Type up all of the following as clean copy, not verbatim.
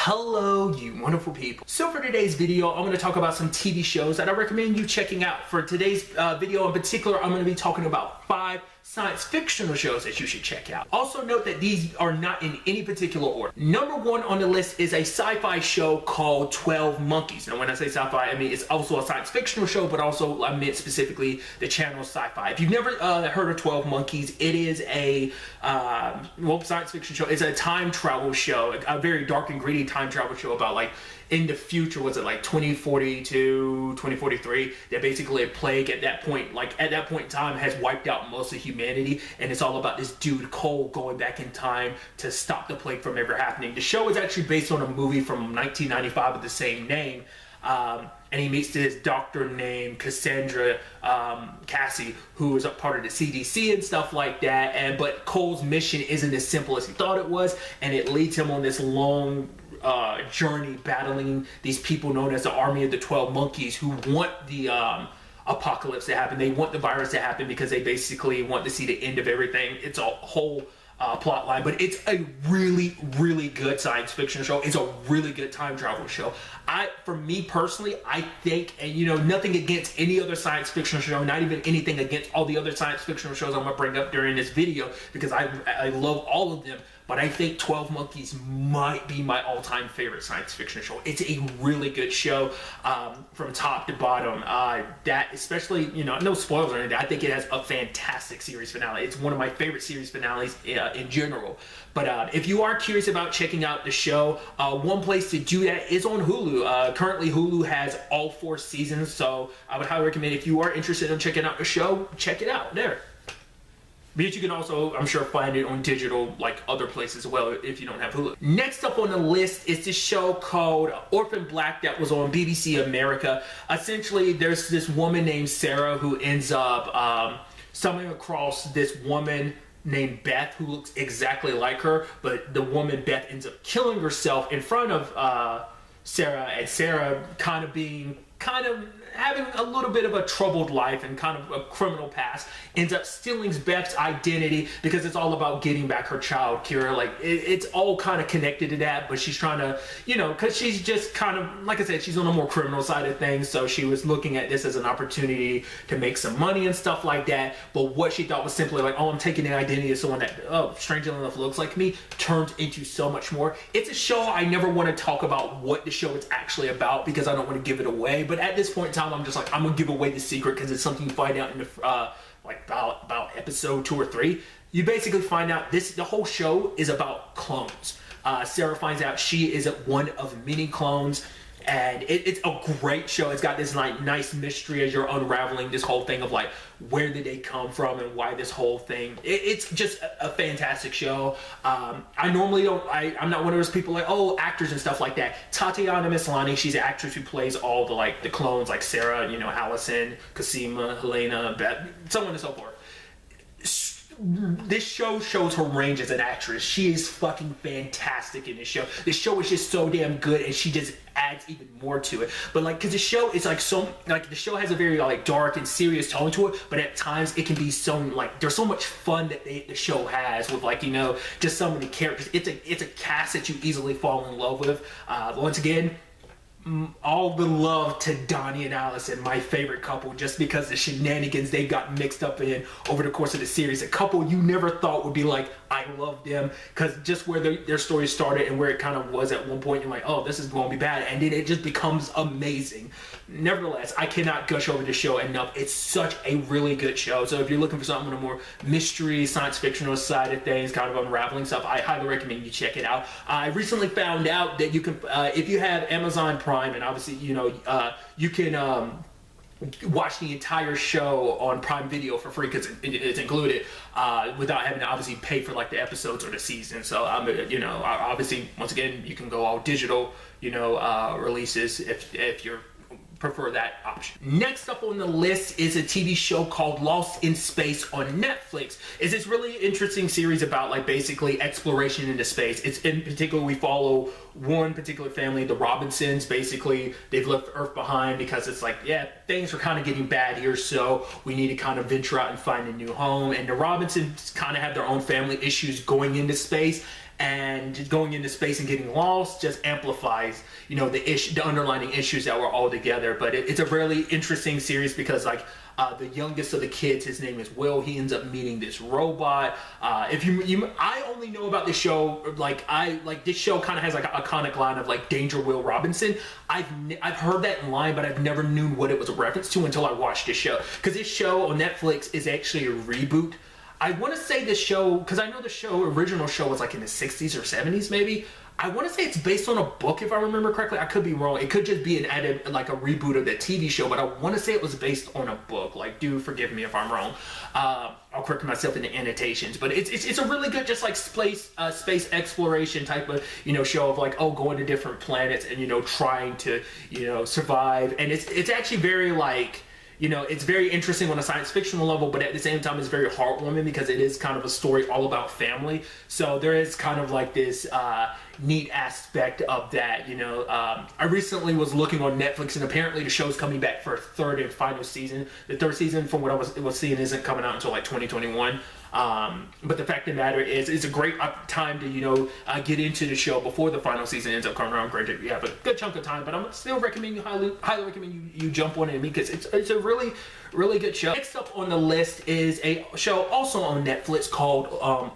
Hello, you wonderful people. So for today's video, I'm going to talk about some TV shows that I recommend you checking out. For today's video in particular, I'm going to be talking about 5 science fictional shows that you should check out. Also note that these are not in any particular order. Number 1 on the list is a sci-fi show called 12 Monkeys. Now when I say sci-fi, I mean it's also a science fictional show, but also I meant specifically the channel Sci-Fi. If you've never heard of 12 Monkeys, it is a science fiction show. It's a time travel show, a very dark and gritty time travel show about like in the future, was it like 2042, 2043, that basically a plague at that point in time has wiped out most of humanity, and it's all about this dude Cole going back in time to stop the plague from ever happening. The show is actually based on a movie from 1995 with the same name, and he meets this doctor named Cassandra Cassie, who is a part of the CDC and stuff like that, but Cole's mission isn't as simple as he thought it was, and it leads him on this long journey battling these people known as the Army of the 12 Monkeys, who want the apocalypse to happen. They want the virus to happen because they basically want to see the end of everything. It's a whole plot line, but it's a really, really good science fiction show. It's a really good time travel show. For me personally, I think, and you know, nothing against any other science fiction show, not even anything against all the other science fictional shows I'm gonna bring up during this video, because I love all of them, but I think 12 Monkeys might be my all-time favorite science fiction show. It's a really good show from top to bottom. That especially, you know, no spoilers or anything, I think it has a fantastic series finale. It's one of my favorite series finales in general. But if you are curious about checking out the show, one place to do that is on Hulu. Currently Hulu has all 4 seasons, so I would highly recommend, if you are interested in checking out the show, check it out there. But you can also, I'm sure, find it on digital, like other places as well, if you don't have Hulu. Next up on the list is this show called Orphan Black that was on BBC America. Essentially, there's this woman named Sarah who ends up stumbling across this woman named Beth who looks exactly like her, but the woman Beth ends up killing herself in front of Sarah, and Sarah kind of having a little bit of a troubled life and kind of a criminal past, ends up stealing Beth's identity because it's all about getting back her child, Kira. Like, it's all kind of connected to that, but she's trying to, you know, because she's just kind of, like I said, she's on the more criminal side of things, so she was looking at this as an opportunity to make some money and stuff like that, but what she thought was simply like, oh, I'm taking the identity of someone that, oh, strangely enough, looks like me, turns into so much more. It's a show I never want to talk about what the show is actually about because I don't want to give it away, but at this point in time, I'm just like, I'm gonna give away the secret because it's something you find out in the like about episode 2 or 3. You basically find out the whole show is about clones. Sarah finds out she is one of many clones, and it's a great show. It's got this like nice mystery as you're unraveling this whole thing of like, where did they come from and why this whole thing. It's just a fantastic show. I normally don't, I'm not one of those people like, oh, actors and stuff like that. Tatiana Maslany, she's an actress who plays all the clones, like Sarah, you know, Allison, Cosima, Helena, Beth, so on and so forth. This show shows her range as an actress. She is fucking fantastic in this show. This show is just so damn good, and she just adds even more to it. But like, because the show is like so, like the show has a very like dark and serious tone to it, but at times it can be so like, there's so much fun that the show has with, like, you know, just so many characters. It's a cast that you easily fall in love with. Once again, all the love to Donnie and Allison, my favorite couple, just because the shenanigans they got mixed up in over the course of the series. A couple you never thought would be like, I love them, because just where their story started and where it kind of was at one point, you're like, oh, this is going to be bad, and then it just becomes amazing. Nevertheless, I cannot gush over this show enough. It's such a really good show. So if you're looking for something on a more mystery, science fictional side of things, kind of unraveling stuff, I highly recommend you check it out. I recently found out that you can, if you have Amazon Prime, and obviously, you know, you can watch the entire show on Prime Video for free because it's included, without having to obviously pay for like the episodes or the season. So you know, obviously, once again, you can go all digital, you know, releases if you're prefer that option. Next up on the list is a TV show called Lost in Space on Netflix. It's this really interesting series about like basically exploration into space. It's in particular, we follow one particular family, the Robinsons. Basically, they've left Earth behind because it's like, yeah, things are kind of getting bad here, so we need to kind of venture out and find a new home. And the Robinsons kind of have their own family issues going into space, and just going into space and getting lost just amplifies, you know, the underlying issues that were all together. But it's a really interesting series because like the youngest of the kids, his name is Will. He ends up meeting this robot. I only know about this show this show kind of has like an iconic line of like Danger Will Robinson. I've heard that line, but I've never known what it was a reference to until I watched this show. Because this show on Netflix is actually a reboot. I want to say this show, because I know the original show was like in the 60s or 70s maybe. I want to say it's based on a book, if I remember correctly. I could be wrong. It could just be an added, like a reboot of the TV show, but I want to say it was based on a book. Like, do forgive me if I'm wrong. I'll correct myself in the annotations, but it's a really good, just like space exploration type of, you know, show of like, going to different planets and, you know, trying to, you know, survive. And it's actually very like, you know, it's very interesting on a science fictional level, but at the same time, it's very heartwarming because it is kind of a story all about family. So there is kind of like this neat aspect of that, you know. I recently was looking on Netflix, and apparently the show's coming back for a third and final season. The third season, from what I was seeing, isn't coming out until like 2021. But the fact of the matter is, it's a great time to, you know, get into the show before the final season ends up coming around. Granted, you have a good chunk of time, but I'm still highly recommend you jump on it because it's a really, really good show. Next up on the list is a show also on Netflix called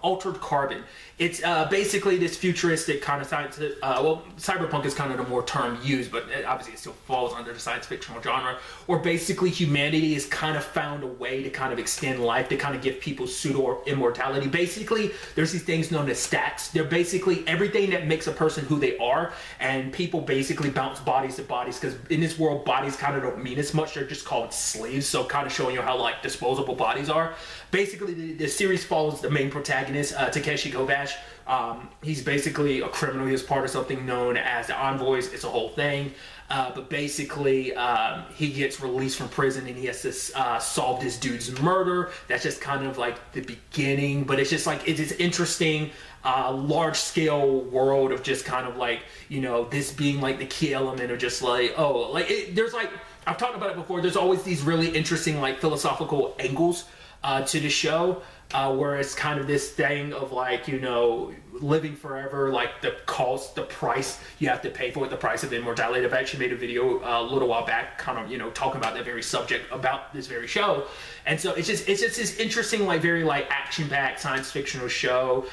Altered Carbon. It's basically this futuristic kind of science. Cyberpunk is kind of the more term used, but obviously it still falls under the science fictional genre, where basically humanity has kind of found a way to kind of extend life, to kind of give people pseudo immortality. Basically, there's these things known as stats. They're basically everything that makes a person who they are, and people basically bounce bodies to bodies, because in this world, bodies kind of don't mean as much. They're just called slaves, so kind of showing you how like disposable bodies are. Basically, the series follows the main protagonist, Takeshi Kovacs. He's basically a criminal. He was part of something known as the Envoys. It's a whole thing. But basically, he gets released from prison and he has to solve this dude's murder. That's just kind of like the beginning. But it's just like, it's this interesting, large-scale world of just kind of like, you know, this being like the key element of just like, there's like, I've talked about it before, there's always these really interesting like philosophical angles to the show, where it's kind of this thing of like, you know, living forever, like the cost, the price you have to pay for it, the price of immortality. I've actually made a video a little while back kind of, you know, talking about that very subject, about this very show. And so it's just this interesting, like very like action-packed science fictional show,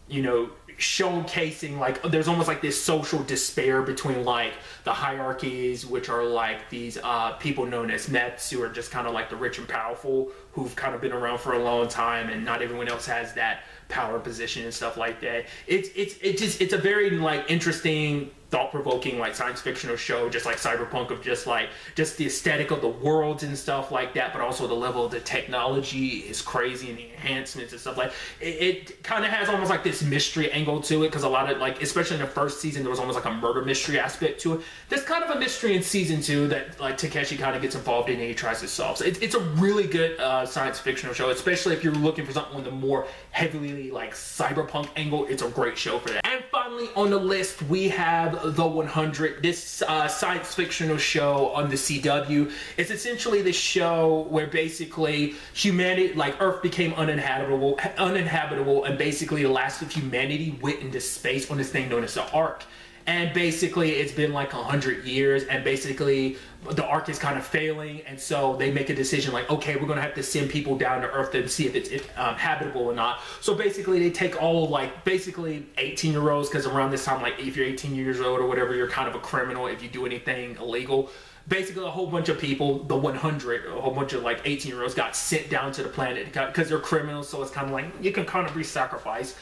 you know, showcasing like there's almost like this social despair between like the hierarchies, which are like these people known as mets, who are just kind of like the rich and powerful, who've kind of been around for a long time, and not everyone else has that power position and stuff like that. It's a very like interesting, thought-provoking like science fictional show, just like Cyberpunk, of just the aesthetic of the worlds and stuff like that, but also the level of the technology is crazy, and the enhancements and stuff like it kind of has almost like this mystery angle to it, because a lot of like, especially in the first season, there was almost like a murder mystery aspect to it. There's kind of a mystery in season 2 that like Takeshi kind of gets involved in and he tries to solve. So it's a really good science fictional show, especially if you're looking for something with a more heavily like cyberpunk angle. It's a great show for that. And finally on the list, we have The 100, this science fictional show on the CW. It's essentially this show where basically humanity, like Earth, became uninhabitable, and basically the last of humanity went into space on this thing known as the Ark. And basically it's been like 100 years, and basically the Ark is kind of failing, and so they make a decision like, okay, we're gonna have to send people down to Earth to see if it's habitable or not. So basically they take all like basically 18-year-olds, because around this time, like if you're 18 years old or whatever, you're kind of a criminal if you do anything illegal. Basically a whole bunch of people, the 100, a whole bunch of like 18-year-olds got sent down to the planet because they're criminals, so it's kind of like you can kind of be sacrificed.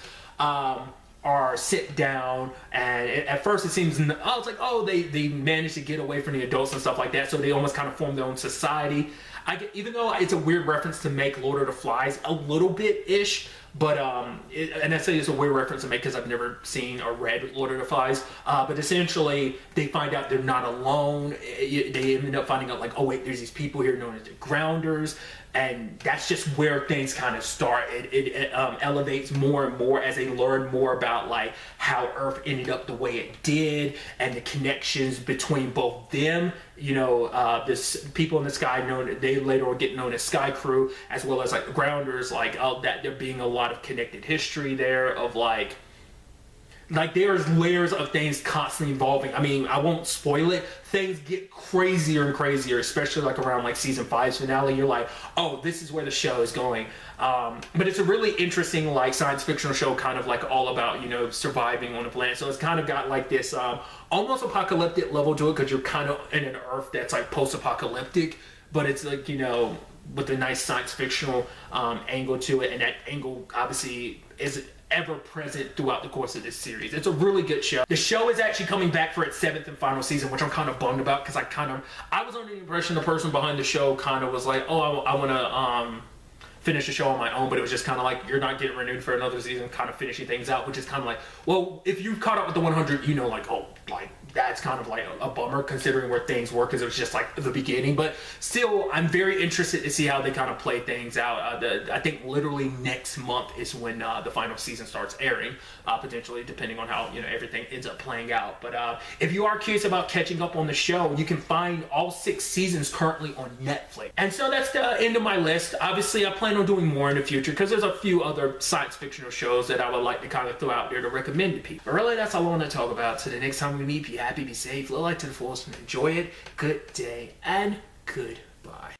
Are sit down, and at first it seems, it's like, they managed to get away from the adults and stuff like that, so they almost kind of form their own society. Even though it's a weird reference to make Lord of the Flies a little bit-ish, but and I say it's a weird reference to make because I've never seen or read Lord of the Flies, but essentially they find out they're not alone. They end up finding out like, oh wait, there's these people here known as the Grounders, and that's just where things kind of start. It elevates more and more as they learn more about like how Earth ended up the way it did, and the connections between both them, you know, this people in the sky they later will get known as Sky Crew, as well as like the Grounders, like that there being a lot of connected history there of like, Like, there's layers of things constantly evolving. I mean, I won't spoil it. Things get crazier and crazier, especially like around like season 5's finale. You're like, oh, this is where the show is going. But it's a really interesting like science fictional show, kind of like all about, you know, surviving on a planet. So it's kind of got like this almost apocalyptic level to it, because you're kind of in an Earth that's like post-apocalyptic, but it's like, you know, with a nice science fictional angle to it, and that angle obviously is ever present throughout the course of this series. It's a really good show. The show is actually coming back for its 7th and final season, which I'm kind of bummed about, because I was under the impression the person behind the show kind of was like, oh, I want to finish the show on my own, but it was just kind of like, you're not getting renewed for another season, kind of finishing things out, which is kind of like, well, if you've caught up with the 100, you know, like, oh, like, that's kind of like a bummer considering where things were, because it was just like the beginning. But still, I'm very interested to see how they kind of play things out. I think literally next month is when the final season starts airing, potentially, depending on how, you know, everything ends up playing out. But if you are curious about catching up on the show, you can find all 6 seasons currently on Netflix. And so that's the end of my list. Obviously, I plan on doing more in the future, because there's a few other science fictional shows that I would like to kind of throw out there to recommend to people. But really, that's all I want to talk about. So the next time we meet, be happy, be safe, live life to the fullest, and enjoy it. Good day and goodbye.